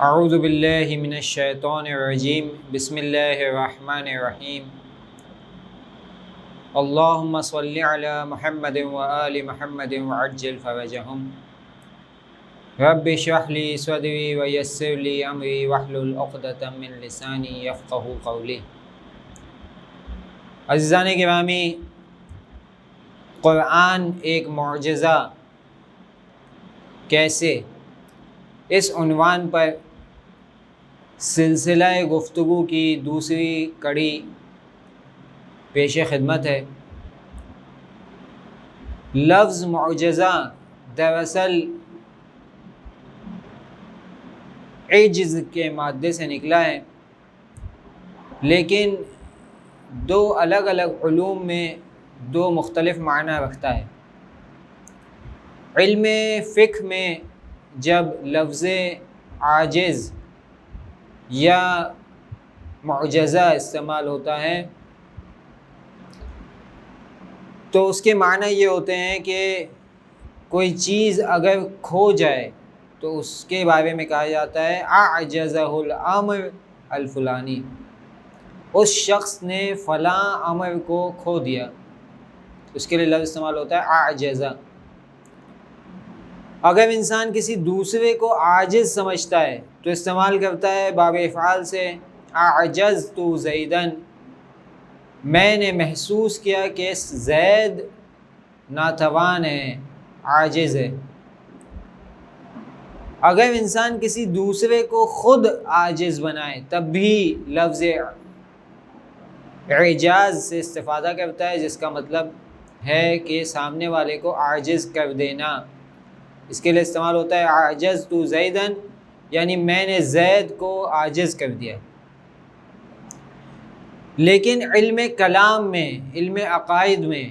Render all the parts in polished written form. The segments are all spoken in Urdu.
اعوذ باللہ من الشیطان الرجیم بسم اللہ الرحمن الرحیم اللہم صلی علی محمد وآل محمد وعجل فرجہم رب اشرح لی صدری ویسر لی امری واحلل عقدۃ من لسانی یفقہوا قولی۔ عزیزان گرامی، قرآن ایک معجزہ کیسے، اس عنوان پر سلسلہ گفتگو کی دوسری کڑی پیش خدمت ہے۔ لفظ معجزہ دراصل عجز کے مادے سے نکلا ہے، لیکن دو الگ الگ علوم میں دو مختلف معنی رکھتا ہے۔ علم فقہ میں جب لفظ عاجز یا معجزہ استعمال ہوتا ہے تو اس کے معنی یہ ہوتے ہیں کہ کوئی چیز اگر کھو جائے تو اس کے بارے میں کہا جاتا ہے اعجزہ الامر الفلانی، اس شخص نے فلاں امر کو کھو دیا، اس کے لیے لفظ استعمال ہوتا ہے اعجزہ۔ اگر انسان کسی دوسرے کو عاجز سمجھتا ہے تو استعمال کرتا ہے باب افعال سے اعجزت زیدن، میں نے محسوس کیا کہ زید ناتوان ہے، عاجز ہے۔ اگر انسان کسی دوسرے کو خود عاجز بنائے تب بھی لفظ اعجاز سے استفادہ کرتا ہے، جس کا مطلب ہے کہ سامنے والے کو عاجز کر دینا۔ اس کے لیے استعمال ہوتا ہے اعجزت زیدن، یعنی میں نے زید کو عاجز کر دیا۔ لیکن علم کلام میں، علم عقائد میں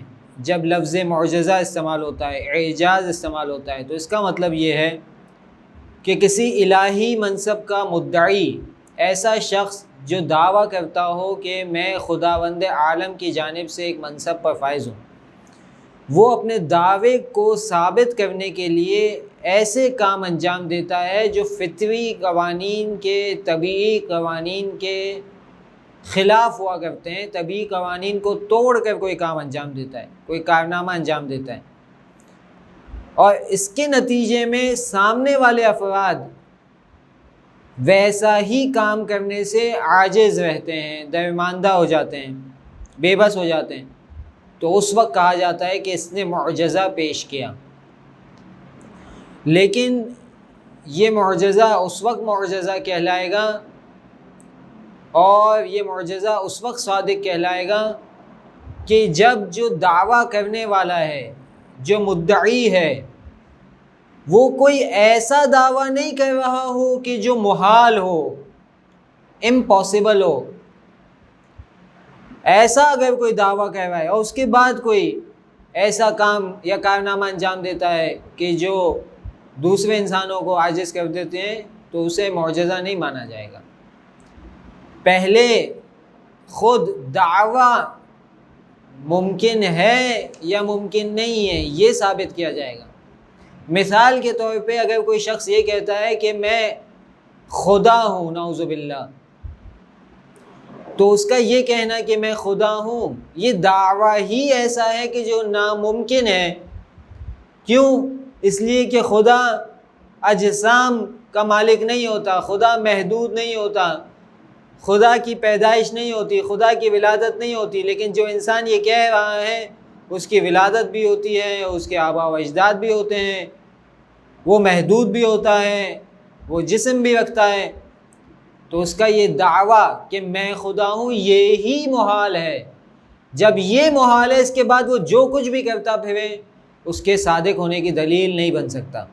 جب لفظ معجزہ استعمال ہوتا ہے، اعجاز استعمال ہوتا ہے، تو اس کا مطلب یہ ہے کہ کسی الہی منصب کا مدعی، ایسا شخص جو دعویٰ کرتا ہو کہ میں خداوند عالم کی جانب سے ایک منصب پر فائز ہوں، وہ اپنے دعوے کو ثابت کرنے کے لیے ایسے کام انجام دیتا ہے جو فطری قوانین کے، طبیعی قوانین کے خلاف ہوا کرتے ہیں، طبیعی قوانین کو توڑ کر کوئی کام انجام دیتا ہے، کوئی کارنامہ انجام دیتا ہے، اور اس کے نتیجے میں سامنے والے افراد ویسا ہی کام کرنے سے عاجز رہتے ہیں، درماندہ ہو جاتے ہیں، بے بس ہو جاتے ہیں، تو اس وقت کہا جاتا ہے کہ اس نے معجزہ پیش کیا۔ لیکن یہ معجزہ اس وقت معجزہ کہلائے گا، اور یہ معجزہ اس وقت صادق کہلائے گا کہ جب جو دعویٰ کرنے والا ہے، جو مدعی ہے، وہ کوئی ایسا دعویٰ نہیں کر رہا ہو کہ جو محال ہو، امپاسبل ہو۔ ایسا اگر کوئی دعویٰ کر رہا ہے اور اس کے بعد کوئی ایسا کام یا کارنامہ انجام دیتا ہے کہ جو دوسرے انسانوں کو عاجز کر دیتے ہیں، تو اسے معجزہ نہیں مانا جائے گا۔ پہلے خود دعویٰ ممکن ہے یا ممکن نہیں ہے یہ ثابت کیا جائے گا۔ مثال کے طور پہ اگر کوئی شخص یہ کہتا ہے کہ میں خدا ہوں، نعوذ باللہ، تو اس کا یہ کہنا کہ میں خدا ہوں، یہ دعویٰ ہی ایسا ہے کہ جو ناممکن ہے۔ کیوں؟ اس لیے کہ خدا اجسام کا مالک نہیں ہوتا، خدا محدود نہیں ہوتا، خدا کی پیدائش نہیں ہوتی، خدا کی ولادت نہیں ہوتی۔ لیکن جو انسان یہ کہہ رہا ہے اس کی ولادت بھی ہوتی ہے، اس کے آباء و اجداد بھی ہوتے ہیں، وہ محدود بھی ہوتا ہے، وہ جسم بھی رکھتا ہے، تو اس کا یہ دعویٰ کہ میں خدا ہوں یہی محال ہے۔ جب یہ محال ہے، اس کے بعد وہ جو کچھ بھی کرتا پھرے اس کے صادق ہونے کی دلیل نہیں بن سکتا۔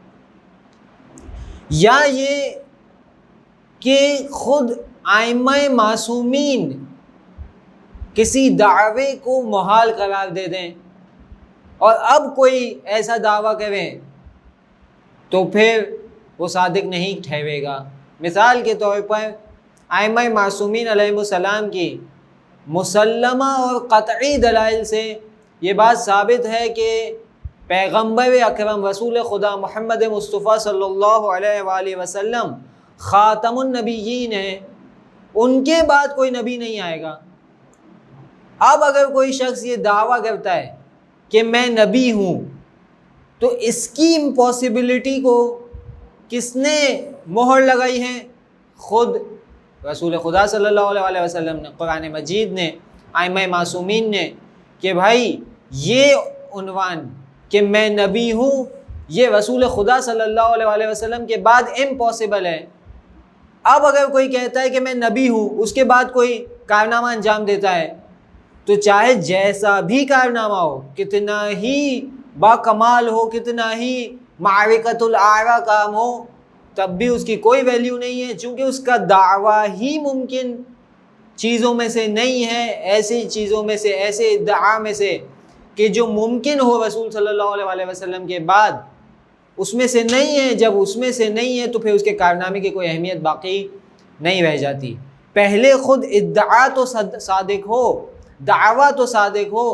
یا یہ کہ خود ائمہ معصومین کسی دعوے کو محال قرار دے دیں اور اب کوئی ایسا دعویٰ کریں تو پھر وہ صادق نہیں ٹھہرے گا۔ مثال کے طور پر ائمہ معصومین علیہ السلام کی مسلمہ اور قطعی دلائل سے یہ بات ثابت ہے کہ پیغمبر اکرم رسول خدا محمد مصطفیٰ صلی اللہ علیہ وآلہ وسلم خاتم النبیین ہیں، ان کے بعد کوئی نبی نہیں آئے گا۔ اب اگر کوئی شخص یہ دعویٰ کرتا ہے کہ میں نبی ہوں، تو اس کی امپاسبلٹی کو کس نے مہر لگائی ہے؟ خود رسول خدا صلی اللہ علیہ وسلم نے، قرآن مجید نے، ائمہ معصومین نے، کہ بھائی یہ عنوان کہ میں نبی ہوں یہ رسول خدا صلی اللہ علیہ وسلم کے بعد امپاسبل ہے۔ اب اگر کوئی کہتا ہے کہ میں نبی ہوں، اس کے بعد کوئی کارنامہ انجام دیتا ہے، تو چاہے جیسا بھی کارنامہ ہو، کتنا ہی با کمال ہو، کتنا ہی معرکۃ الاعریٰ کام ہو، تب بھی اس کی کوئی ویلیو نہیں ہے، چونکہ اس کا دعویٰ ہی ممکن چیزوں میں سے نہیں ہے، ایسی چیزوں میں سے، ایسے ادعا میں سے کہ جو ممکن ہو رسول صلی اللہ علیہ وسلم کے بعد، اس میں سے نہیں ہے۔ جب اس میں سے نہیں ہے تو پھر اس کے کارنامے کی کوئی اہمیت باقی نہیں رہ جاتی۔ پہلے خود ادعا تو صادق ہو، دعویٰ تو صادق ہو،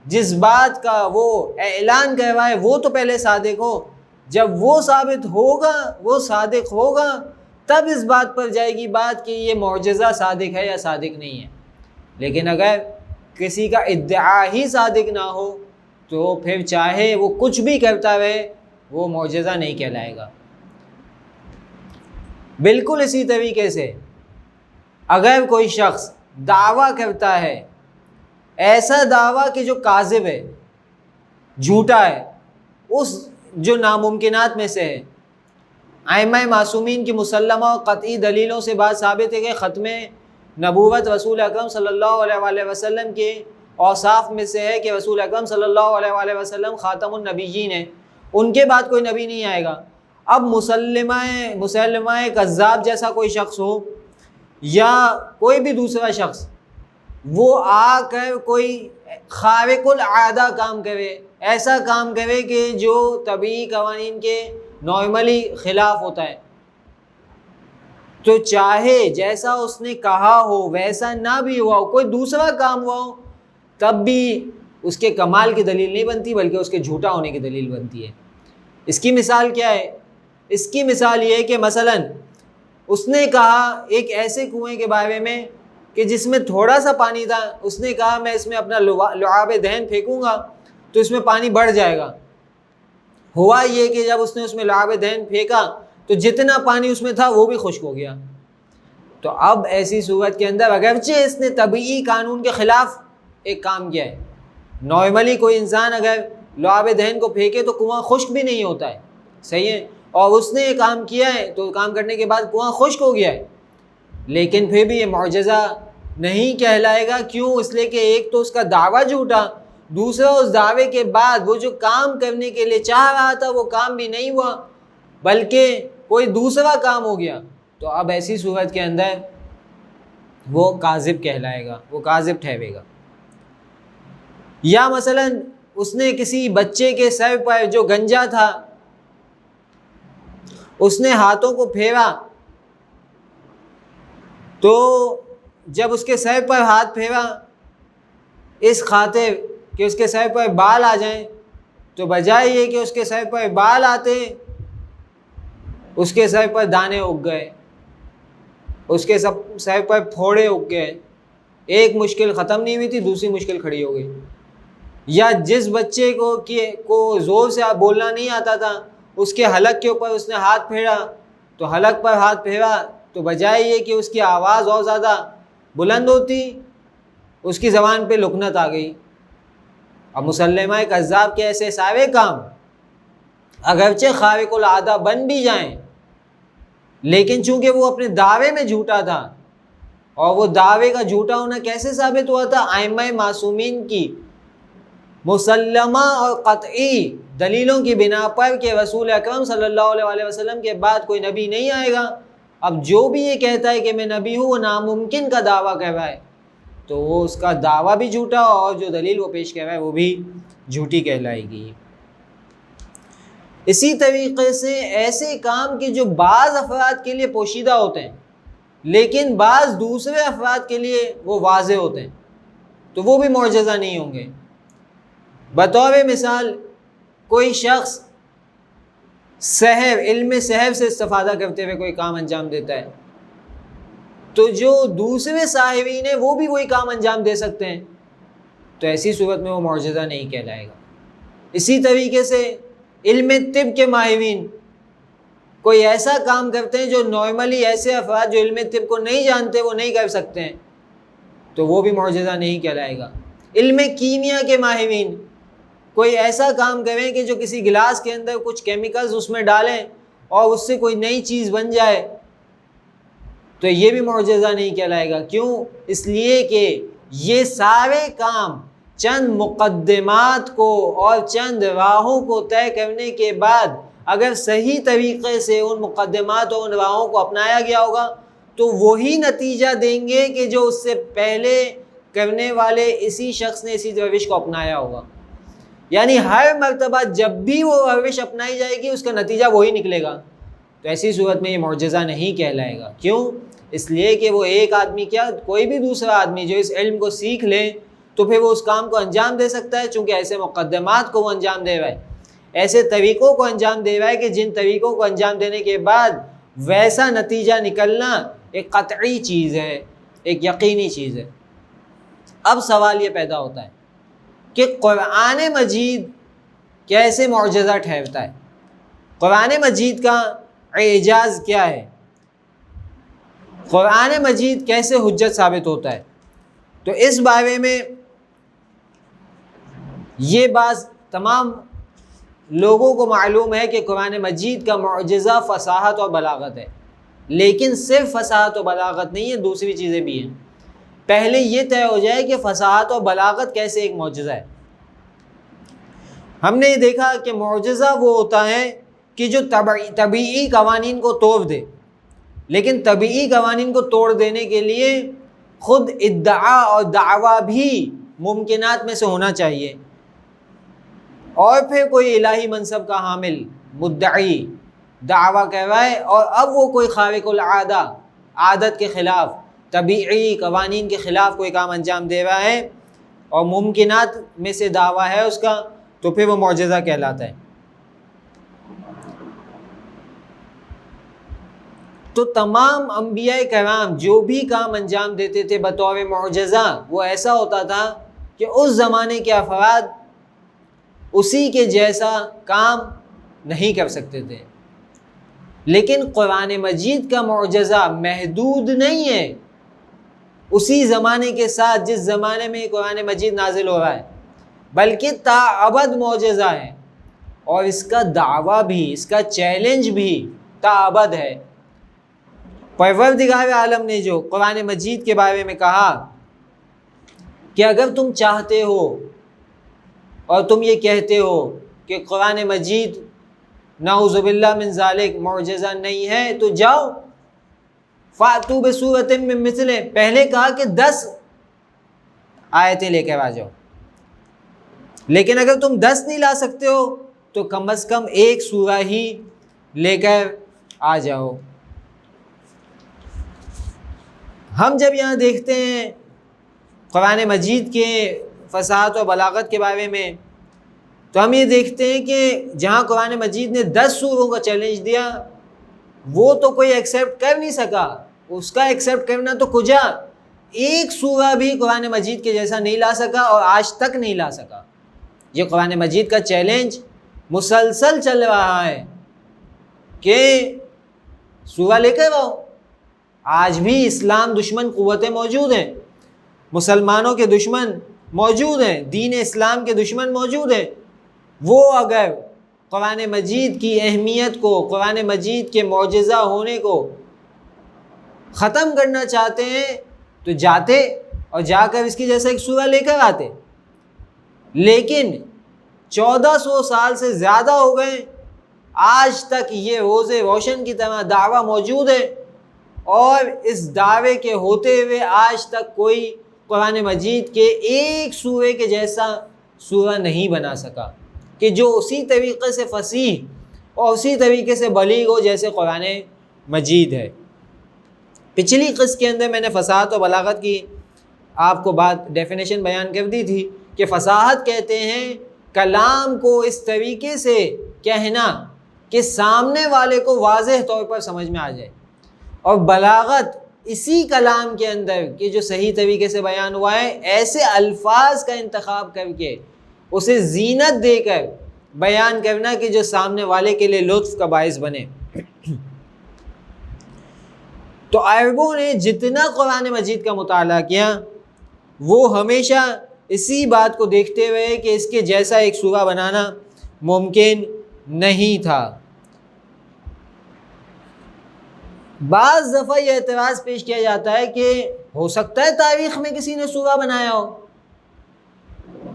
جس بات کا وہ اعلان کروائے وہ تو پہلے صادق ہو۔ جب وہ ثابت ہوگا، وہ صادق ہوگا، تب اس بات پر جائے گی بات کہ یہ معجزہ صادق ہے یا صادق نہیں ہے۔ لیکن اگر کسی کا ادعا ہی صادق نہ ہو تو پھر چاہے وہ کچھ بھی کرتا رہے، وہ معجزہ نہیں کہلائے گا۔ بالکل اسی طریقے سے اگر کوئی شخص دعویٰ کرتا ہے، ایسا دعویٰ کہ جو کاذب ہے، جھوٹا ہے، اس جو ناممکنات میں سے ہے، ائمہ معصومین کی مسلمہ و قطعی دلیلوں سے بات ثابت ہے کہ ختم نبوت رسول اکرم صلی اللہ علیہ وسلم کے اوصاف میں سے ہے کہ رسول اکرم صلی اللہ علیہ وسلم خاتم النبیین ہیں، ان کے بعد کوئی نبی نہیں آئے گا۔ اب مسلمہ کذاب جیسا کوئی شخص ہو یا کوئی بھی دوسرا شخص، وہ آ کر کوئی خارق العادہ کام کرے، ایسا کام کرے کہ جو طبعی قوانین کے نارملی خلاف ہوتا ہے، تو چاہے جیسا اس نے کہا ہو ویسا نہ بھی ہوا ہو، کوئی دوسرا کام ہوا ہو، تب بھی اس کے کمال کی دلیل نہیں بنتی، بلکہ اس کے جھوٹا ہونے کی دلیل بنتی ہے۔ اس کی مثال کیا ہے؟ اس کی مثال یہ ہے کہ مثلاً اس نے کہا ایک ایسے کنویں کے بارے میں کہ جس میں تھوڑا سا پانی تھا، اس نے کہا میں اس میں اپنا لعاب دہن پھینکوں گا تو اس میں پانی بڑھ جائے گا۔ ہوا یہ کہ جب اس نے اس میں لعاب دہن پھینکا تو جتنا پانی اس میں تھا وہ بھی خشک ہو گیا۔ تو اب ایسی صورت کے اندر اگرچہ اس نے طبعی قانون کے خلاف ایک کام کیا ہے، نارملی کوئی انسان اگر لعاب دہن کو پھینکے تو کنواں خشک بھی نہیں ہوتا ہے، صحیح ہے، اور اس نے یہ کام کیا ہے تو کام کرنے کے بعد کنواں خشک ہو گیا ہے، لیکن پھر بھی یہ معجزہ نہیں کہلائے گا۔ کیوں؟ اس لیے کہ ایک تو اس کا دعویٰ جھوٹا، دوسرا اس دعوے کے بعد وہ جو کام کرنے کے لیے چاہ رہا تھا وہ کام بھی نہیں ہوا، بلکہ کوئی دوسرا کام ہو گیا۔ تو اب ایسی صورت کے اندر وہ کاذب کہلائے گا، وہ کاذب ٹھہرے گا۔ یا مثلاً اس نے کسی بچے کے سر پر جو گنجا تھا، اس نے ہاتھوں کو پھیرا، تو جب اس کے سر پر ہاتھ پھیرا اس خاطر کہ اس کے سر پر بال آ جائیں، تو بجائے یہ کہ اس کے سر پر بال آتے، اس کے سر پر دانے اگ گئے، اس کے سر پر پھوڑے اگ گئے، ایک مشکل ختم نہیں ہوئی تھی، دوسری مشکل کھڑی ہو گئی۔ یا جس بچے کو زور سے بولنا نہیں آتا تھا، اس کے حلق کے اوپر اس نے ہاتھ پھیرا، تو حلق پر ہاتھ پھیرا تو بجائے یہ کہ اس کی آواز اور زیادہ بلند ہوتی، اس کی زبان پہ لکنت آ گئی۔ اب مسلمہ کذاب کے ایسے سارے کام اگرچہ خارق العادہ بن بھی جائیں، لیکن چونکہ وہ اپنے دعوے میں جھوٹا تھا، اور وہ دعوے کا جھوٹا ہونا کیسے ثابت ہوا تھا؟ ائمہ معصومین کی مسلمہ اور قطعی دلیلوں کی بنا پر کہ رسول اکرم صلی اللہ علیہ وسلم کے بعد کوئی نبی نہیں آئے گا۔ اب جو بھی یہ کہتا ہے کہ میں نبی ہوں، وہ ناممکن کا دعویٰ کر رہا ہے، تو وہ اس کا دعویٰ بھی جھوٹا، اور جو دلیل وہ پیش کر رہا ہے وہ بھی جھوٹی کہلائے گی۔ اسی طریقے سے ایسے کام کہ جو بعض افراد کے لیے پوشیدہ ہوتے ہیں لیکن بعض دوسرے افراد کے لیے وہ واضح ہوتے ہیں، تو وہ بھی معجزہ نہیں ہوں گے۔ بطور مثال کوئی شخص سحر، علم سحر سے استفادہ کرتے ہوئے کوئی کام انجام دیتا ہے تو جو دوسرے ساحرین ہیں وہ بھی وہی کام انجام دے سکتے ہیں، تو ایسی صورت میں وہ معجزہ نہیں کہلائے گا۔ اسی طریقے سے علم طب کے ماہرین کوئی ایسا کام کرتے ہیں جو نارملی ایسے افراد جو علم طب کو نہیں جانتے وہ نہیں کر سکتے ہیں، تو وہ بھی معجزہ نہیں کہلائے گا۔ علم کیمیا کے ماہرین کوئی ایسا کام کریں کہ جو کسی گلاس کے اندر کچھ کیمیکلز اس میں ڈالیں اور اس سے کوئی نئی چیز بن جائے، تو یہ بھی معجزہ نہیں کہلائے گا۔ کیوں؟ اس لیے کہ یہ سارے کام چند مقدمات کو اور چند راہوں کو طے کرنے کے بعد اگر صحیح طریقے سے ان مقدمات اور ان راہوں کو اپنایا گیا ہوگا تو وہی نتیجہ دیں گے کہ جو اس سے پہلے کرنے والے اسی شخص نے اسی روش کو اپنایا ہوگا۔ یعنی ہر مرتبہ جب بھی وہ روش اپنائی جائے گی اس کا نتیجہ وہی نکلے گا، تو ایسی صورت میں یہ معجزہ نہیں کہلائے گا۔ کیوں؟ اس لیے کہ وہ ایک آدمی کیا کوئی بھی دوسرا آدمی جو اس علم کو سیکھ لے تو پھر وہ اس کام کو انجام دے سکتا ہے، چونکہ ایسے مقدمات کو وہ انجام دے رہا ہے، ایسے طریقوں کو انجام دے رہا ہے کہ جن طریقوں کو انجام دینے کے بعد ویسا نتیجہ نکلنا ایک قطعی چیز ہے، ایک یقینی چیز ہے۔ اب سوال یہ پیدا ہوتا ہے کہ قرآن مجید کیسے معجزہ ٹھہرتا ہے؟ قرآن مجید کا اعجاز کیا ہے؟ قرآن مجید کیسے حجت ثابت ہوتا ہے؟ تو اس بارے میں یہ بات تمام لوگوں کو معلوم ہے کہ قرآن مجید کا معجزہ فصاحت اور بلاغت ہے، لیکن صرف فصاحت و بلاغت نہیں ہے، دوسری چیزیں بھی ہیں۔ پہلے یہ طے ہو جائے کہ فصاحت اور بلاغت کیسے ایک معجزہ ہے۔ ہم نے یہ دیکھا کہ معجزہ وہ ہوتا ہے کہ جو طبیعی قوانین کو توڑ دے، لیکن طبیعی قوانین کو توڑ دینے کے لیے خود ادعا اور دعویٰ بھی ممکنات میں سے ہونا چاہیے، اور پھر کوئی الہی منصب کا حامل مدعی دعویٰ کہہ رہا ہے اور اب وہ کوئی خارق العادہ، عادت کے خلاف، طبیعی قوانین کے خلاف کوئی کام انجام دے رہا ہے اور ممکنات میں سے دعویٰ ہے اس کا، تو پھر وہ معجزہ کہلاتا ہے۔ تو تمام انبیاء کرام جو بھی کام انجام دیتے تھے بطور معجزہ، وہ ایسا ہوتا تھا کہ اس زمانے کے افراد اسی کے جیسا کام نہیں کر سکتے تھے۔ لیکن قرآن مجید کا معجزہ محدود نہیں ہے اسی زمانے کے ساتھ جس زمانے میں قرآن مجید نازل ہو رہا ہے، بلکہ تا ابد معجزہ ہے، اور اس کا دعویٰ بھی، اس کا چیلنج بھی تا ابد ہے۔ پروردگار عالم نے جو قرآن مجید کے بارے میں کہا کہ اگر تم چاہتے ہو اور تم یہ کہتے ہو کہ قرآن مجید نعوذ باللہ من ذالک معجزہ نہیں ہے تو جاؤ فَأْتُوا بِسُورَةٍ مِّن مِّثْلِهِ، پہلے کہا کہ 10 آیتیں لے کر آ جاؤ، لیکن اگر تم 10 نہیں لا سکتے ہو تو کم از کم ایک سورہ ہی لے کر آ جاؤ۔ ہم جب یہاں دیکھتے ہیں قرآن مجید کے فصاحت و بلاغت کے بارے میں تو ہم یہ دیکھتے ہیں کہ جہاں قرآن مجید نے 10 سوروں کا چیلنج دیا وہ تو کوئی ایکسیپٹ کر نہیں سکا، اس کا ایکسیپٹ کرنا تو کجا، ایک سورہ بھی قرآن مجید کے جیسا نہیں لا سکا اور آج تک نہیں لا سکا۔ یہ قرآن مجید کا چیلنج مسلسل چل رہا ہے کہ سورہ لے کر آؤ۔ آج بھی اسلام دشمن قوتیں موجود ہیں، مسلمانوں کے دشمن موجود ہیں، دین اسلام کے دشمن موجود ہیں، وہ اگر قرآن مجید کی اہمیت کو، قرآن مجید کے معجزہ ہونے کو ختم کرنا چاہتے ہیں تو جاتے اور جا کر اس کی جیسا ایک سورہ لے کر آتے، لیکن 1400 سال سے زیادہ ہو گئے، آج تک یہ روز روشن کی طرح دعویٰ موجود ہے، اور اس دعوے کے ہوتے ہوئے آج تک کوئی قرآن مجید کے ایک سورے کے جیسا سورہ نہیں بنا سکا کہ جو اسی طریقے سے فصیح اور اسی طریقے سے بلیغ ہو جیسے قرآن مجید ہے۔ پچھلی قسط کے اندر میں نے فصاحت و بلاغت کی آپ کو بات ڈیفینیشن بیان کر دی تھی کہ فصاحت کہتے ہیں کلام کو اس طریقے سے کہنا کہ سامنے والے کو واضح طور پر سمجھ میں آ جائے، اور بلاغت اسی کلام کے اندر کہ جو صحیح طریقے سے بیان ہوا ہے، ایسے الفاظ کا انتخاب کر کے اسے زینت دے کر بیان کرنا کہ جو سامنے والے کے لیے لطف کا باعث بنے۔ تو عربوں نے جتنا قرآن مجید کا مطالعہ کیا وہ ہمیشہ اسی بات کو دیکھتے ہوئے کہ اس کے جیسا ایک سورہ بنانا ممکن نہیں تھا۔ بعض دفعہ یہ اعتراض پیش کیا جاتا ہے کہ ہو سکتا ہے تاریخ میں کسی نے سورہ بنایا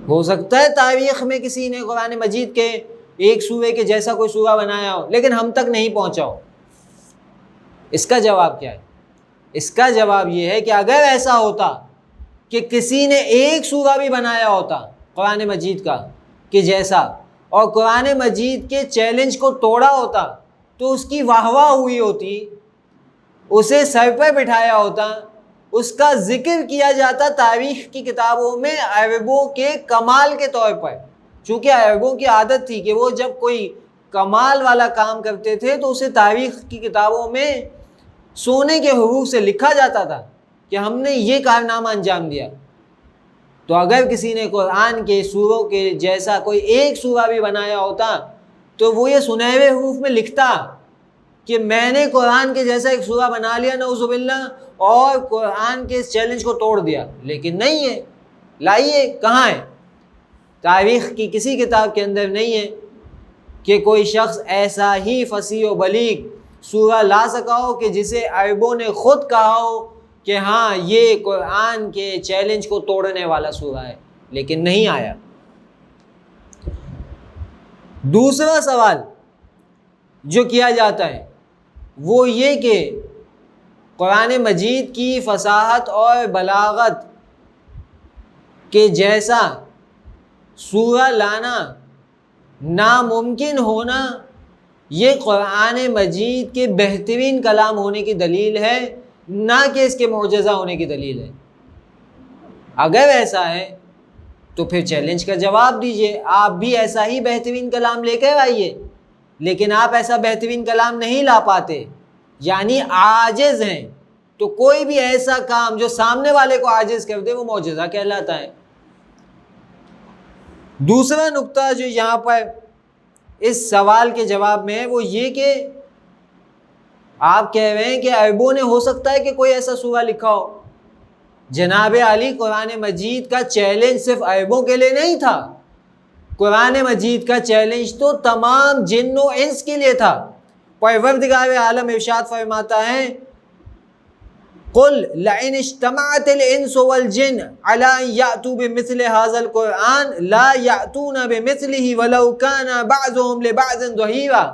ہو سکتا ہے تاریخ میں کسی نے قرآن مجید کے ایک سورے کے جیسا کوئی سورہ بنایا ہو، لیکن ہم تک نہیں پہنچا ہو۔ اس کا جواب کیا ہے؟ اس کا جواب یہ ہے کہ اگر ایسا ہوتا کہ کسی نے ایک سورہ بھی بنایا ہوتا قرآن مجید کا کہ جیسا، اور قرآن مجید کے چیلنج کو توڑا ہوتا، تو اس کی واہ واہ ہوئی ہوتی، اسے سر پر بٹھایا ہوتا، اس کا ذکر کیا جاتا تاریخ کی کتابوں میں عربوں کے کمال کے طور پر، چونکہ عربوں کی عادت تھی کہ وہ جب کوئی کمال والا کام کرتے تھے تو اسے تاریخ کی کتابوں میں سونے کے حروف سے لکھا جاتا تھا کہ ہم نے یہ کارنامہ انجام دیا۔ تو اگر کسی نے قرآن کے سوروں کے جیسا کوئی ایک سورہ بھی بنایا ہوتا تو وہ یہ سنہرے حروف میں لکھتا کہ میں نے قرآن کے جیسا ایک سورہ بنا لیا نعوذ باللہ، اور قرآن کے اس چیلنج کو توڑ دیا، لیکن نہیں ہے۔ لائیے کہاں ہے؟ تاریخ کی کسی کتاب کے اندر نہیں ہے کہ کوئی شخص ایسا ہی فصیح و بلیغ سورہ لا سکا ہو کہ جسے عربوں نے خود کہا ہو کہ ہاں یہ قرآن کے چیلنج کو توڑنے والا سورہ ہے، لیکن نہیں آیا۔ دوسرا سوال جو کیا جاتا ہے وہ یہ کہ قرآن مجید کی فصاحت اور بلاغت کے جیسا سورہ لانا ناممکن ہونا یہ قرآن مجید کے بہترین کلام ہونے کی دلیل ہے، نہ کہ اس کے معجزہ ہونے کی دلیل ہے۔ اگر ایسا ہے تو پھر چیلنج کا جواب دیجئے، آپ بھی ایسا ہی بہترین کلام لے کر آئیے، لیکن آپ ایسا بہترین کلام نہیں لا پاتے، یعنی عاجز ہیں۔ تو کوئی بھی ایسا کام جو سامنے والے کو عاجز کر دے وہ معجزہ کہلاتا ہے۔ دوسرا نقطہ جو یہاں پر اس سوال کے جواب میں ہے وہ یہ کہ آپ کہہ رہے ہیں کہ عربوں نے ہو سکتا ہے کہ کوئی ایسا سورہ لکھا ہو۔ جناب علی، قرآن مجید کا چیلنج صرف عربوں کے لیے نہیں تھا، قرآن مجید کا چیلنج تو تمام جن و انس کے لیے تھا۔ پروردگار عالم ارشاد فرماتا ہے قُلْ لَئِنِ اجْتَمَعَتِ الْإِنسُ وَالْجِنُّ عَلَىٰ أَن يَأْتُوا بِمِثْلِ هَٰذَا الْقُرْآنِ لَا يَأْتُونَ بِمِثْلِهِ وَلَوْ كَانَ بَعْضُهُمْ لِبَعْضٍ ظَهِيرًا۔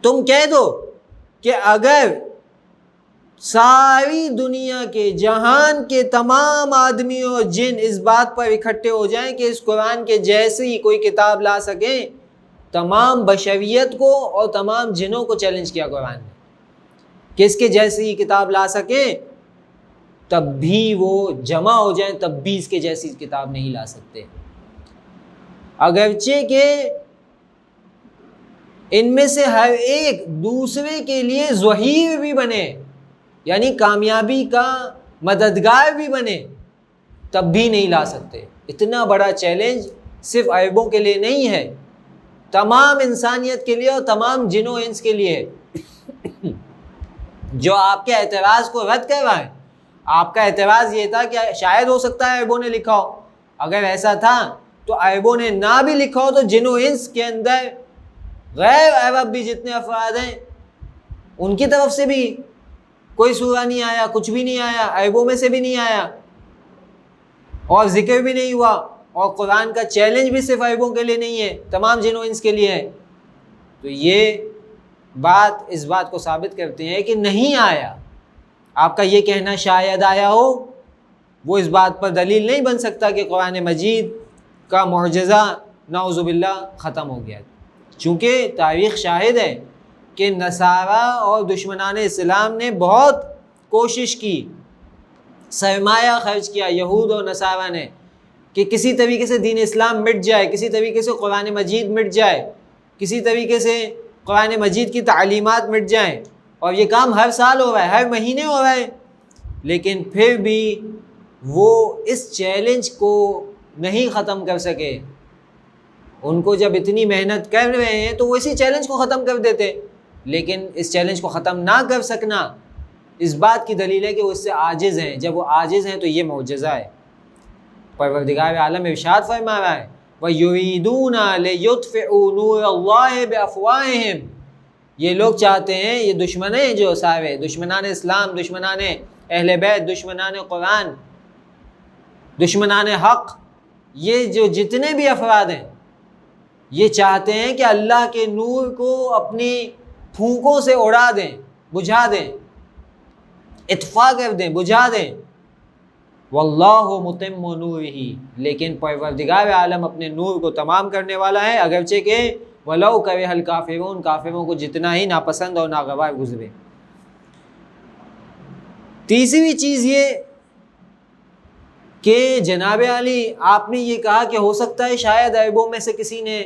تم کہہ دو کہ اگر ساری دنیا کے جہان کے تمام آدمی اور جن اس بات پر اکٹھے ہو جائیں کہ اس قرآن کے جیسی کوئی کتاب لا سکیں، تمام بشریت کو اور تمام جنوں کو چیلنج کیا قرآن نے کہ اس کے جیسی کتاب لا سکیں، تب بھی وہ جمع ہو جائیں تب بھی اس کے جیسی کتاب نہیں لا سکتے، اگرچہ کہ ان میں سے ہر ایک دوسرے کے لیے ظہیر بھی بنے، یعنی کامیابی کا مددگار بھی بنے، تب بھی نہیں لا سکتے۔ اتنا بڑا چیلنج صرف عربوں کے لیے نہیں ہے، تمام انسانیت کے لیے اور تمام جن و انس کے لیے۔ جو آپ کے اعتراض کو رد کر رہا ہے، آپ کا اعتراض یہ تھا کہ شاید ہو سکتا ہے عربوں نے لکھا ہو، اگر ایسا تھا تو عربوں نے نہ بھی لکھا ہو تو جن و انس کے اندر غیر عرب بھی جتنے افراد ہیں ان کی طرف سے بھی کوئی سورہ نہیں آیا، کچھ بھی نہیں آیا، عربوں میں سے بھی نہیں آیا، اور ذکر بھی نہیں ہوا، اور قرآن کا چیلنج بھی صرف عربوں کے لیے نہیں ہے، تمام جن و انس کے لیے ہے۔ تو یہ بات اس بات کو ثابت کرتے ہیں کہ نہیں آیا۔ آپ کا یہ کہنا شاید آیا ہو وہ اس بات پر دلیل نہیں بن سکتا کہ قرآن مجید کا معجزہ نعوذ باللہ ختم ہو گیا، چونکہ تاریخ شاہد ہے کہ نصارہ اور دشمنان اسلام نے بہت کوشش کی، سرمایہ خرچ کیا یہود اور نصارہ نے کہ کسی طریقے سے دین اسلام مٹ جائے، کسی طریقے سے قرآن مجید مٹ جائے، کسی طریقے سے قرآن مجید کی تعلیمات مٹ جائیں، اور یہ کام ہر سال ہو رہا ہے، ہر مہینے ہو رہا ہے، لیکن پھر بھی وہ اس چیلنج کو نہیں ختم کر سکے۔ ان کو جب اتنی محنت کر رہے ہیں تو وہ اسی چیلنج کو ختم کر دیتے، لیکن اس چیلنج کو ختم نہ کر سکنا اس بات کی دلیل ہے کہ وہ اس سے عاجز ہیں۔ جب وہ عاجز ہیں تو یہ معجزہ ہے۔ پروردگار عالم ارشاد فرما رہا ہے وَيُرِيدُونَ لِيُطْفِئُوا نُورَ اللَّهِ بِأَفْوَاهِهِمْ، یہ لوگ چاہتے ہیں، یہ دشمن ہیں جو سارے دشمنان اسلام، دشمنان اہل بیت، دشمنان قرآن، دشمنان حق، یہ جو جتنے بھی افراد ہیں یہ چاہتے ہیں کہ اللہ کے نور کو اپنی پھونکوں سے اڑا دیں، بجھا دیں، اطفاء کر دیں، بجھا دیں۔ واللہ متم نورہ، لیکن پروردگار عالم اپنے نور کو تمام کرنے والا ہے، اگرچہ کہ ولو کرہ الکافرون، کافروں کو جتنا ہی ناپسند اور ناگوار گزرے۔ تیسری چیز یہ کہ جناب علی آپ نے یہ کہا کہ ہو سکتا ہے شاید عربوں میں سے کسی نے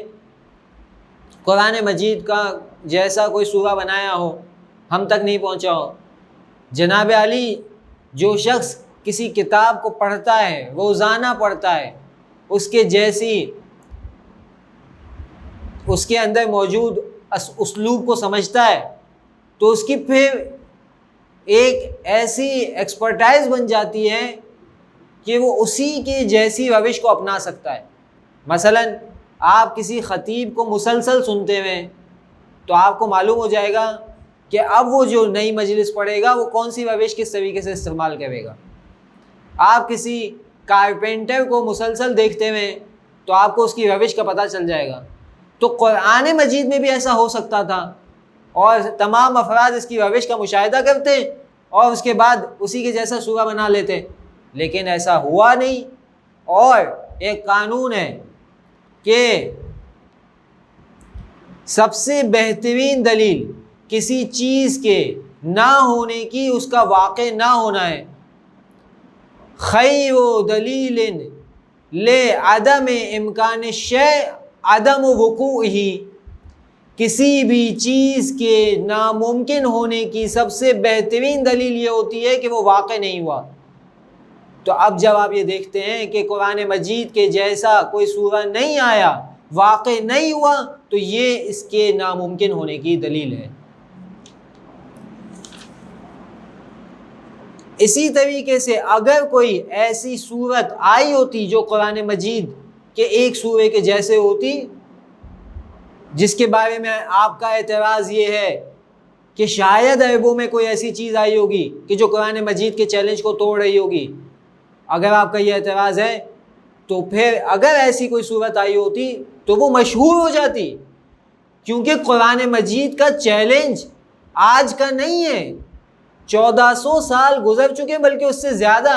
قرآن مجید کا جیسا کوئی سورہ بنایا ہو، ہم تک نہیں پہنچا ہو۔ جناب علی جو شخص کسی کتاب کو پڑھتا ہے، روزانہ پڑھتا ہے، اس کے جیسی اس کے اندر موجود اسلوب کو سمجھتا ہے تو اس کی پھر ایک ایسی ایکسپرٹائز بن جاتی ہے کہ وہ اسی کے جیسی روش کو اپنا سکتا ہے۔ مثلاً آپ کسی خطیب کو مسلسل سنتے ہوئے تو آپ کو معلوم ہو جائے گا کہ اب وہ جو نئی مجلس پڑھے گا وہ کون سی روش کس طریقے سے استعمال کرے گا۔ آپ کسی کارپینٹر کو مسلسل دیکھتے ہوئے تو آپ کو اس کی روش کا پتہ چل جائے گا۔ تو قرآن مجید میں بھی ایسا ہو سکتا تھا، اور تمام افراد اس کی روش کا مشاہدہ کرتے اور اس کے بعد اسی کے جیسا سورہ بنا لیتے، لیکن ایسا ہوا نہیں۔ اور ایک قانون ہے کہ سب سے بہترین دلیل کسی چیز کے نہ ہونے کی اس کا واقع نہ ہونا ہے۔ خیر دلیل لعدم امکان الشیء عدم وقوعہ، کسی بھی چیز کے ناممکن ہونے کی سب سے بہترین دلیل یہ ہوتی ہے کہ وہ واقع نہیں ہوا۔ تو اب جب آپ یہ دیکھتے ہیں کہ قرآن مجید کے جیسا کوئی سورہ نہیں آیا، واقع نہیں ہوا، تو یہ اس کے ناممکن ہونے کی دلیل ہے۔ اسی طریقے سے اگر کوئی ایسی صورت آئی ہوتی جو قرآن مجید کے ایک سورے کے جیسے ہوتی، جس کے بارے میں آپ کا اعتراض یہ ہے کہ شاید عربوں میں کوئی ایسی چیز آئی ہوگی کہ جو قرآن مجید کے چیلنج کو توڑ رہی ہوگی، اگر آپ کا یہ اعتراض ہے تو پھر اگر ایسی کوئی صورت آئی ہوتی تو وہ مشہور ہو جاتی، کیونکہ قرآن مجید کا چیلنج آج کا نہیں ہے، 1400 سال گزر چکے بلکہ اس سے زیادہ،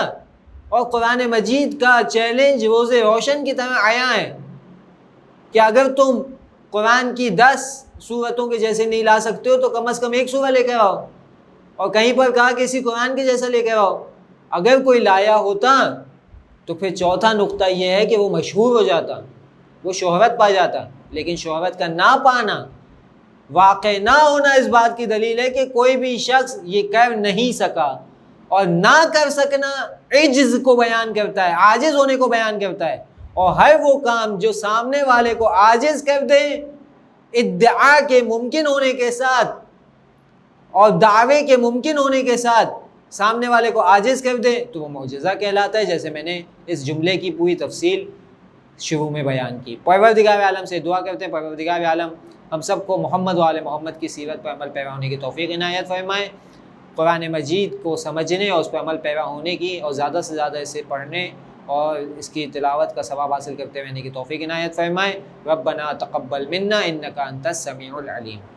اور قرآن مجید کا چیلنج روز روشن کی طرح آیا ہے کہ اگر تم قرآن کی 10 سورتوں کے جیسے نہیں لا سکتے ہو تو کم از کم ایک سورہ لے کر آؤ، اور کہیں پر کہا کہ اسی قرآن کے جیسا لے کر آؤ۔ اگر کوئی لایا ہوتا تو پھر چوتھا نقطہ یہ ہے کہ وہ مشہور ہو جاتا، وہ شہرت پا جاتا، لیکن شہرت کا نہ پانا، واقع نہ ہونا اس بات کی دلیل ہے کہ کوئی بھی شخص یہ کر نہیں سکا، اور نہ کر سکنا عجز کو بیان کرتا ہے، عاجز ہونے کو بیان کرتا ہے۔ اور ہر وہ کام جو سامنے والے کو عاجز کر دے ادعا کے ممکن ہونے کے ساتھ اور دعوے کے ممکن ہونے کے ساتھ سامنے والے کو عاجز کر دے تو وہ معجزہ کہلاتا ہے، جیسے میں نے اس جملے کی پوری تفصیل شروع میں بیان کی۔ پروردگار عالم سے دعا کرتے ہیں پروردگار عالم ہم سب کو محمد و آل محمد کی سیرت پر عمل پیرا ہونے کی توفیق عنایت فرمائے، قرآن مجید کو سمجھنے اور اس پر عمل پیرا ہونے کی اور زیادہ سے زیادہ اسے پڑھنے اور اس کی تلاوت کا ثواب حاصل کرتے رہنے کی توفیق عنایت فرمائے۔ ربنا تقبل منا انک انت السمیع العلیم۔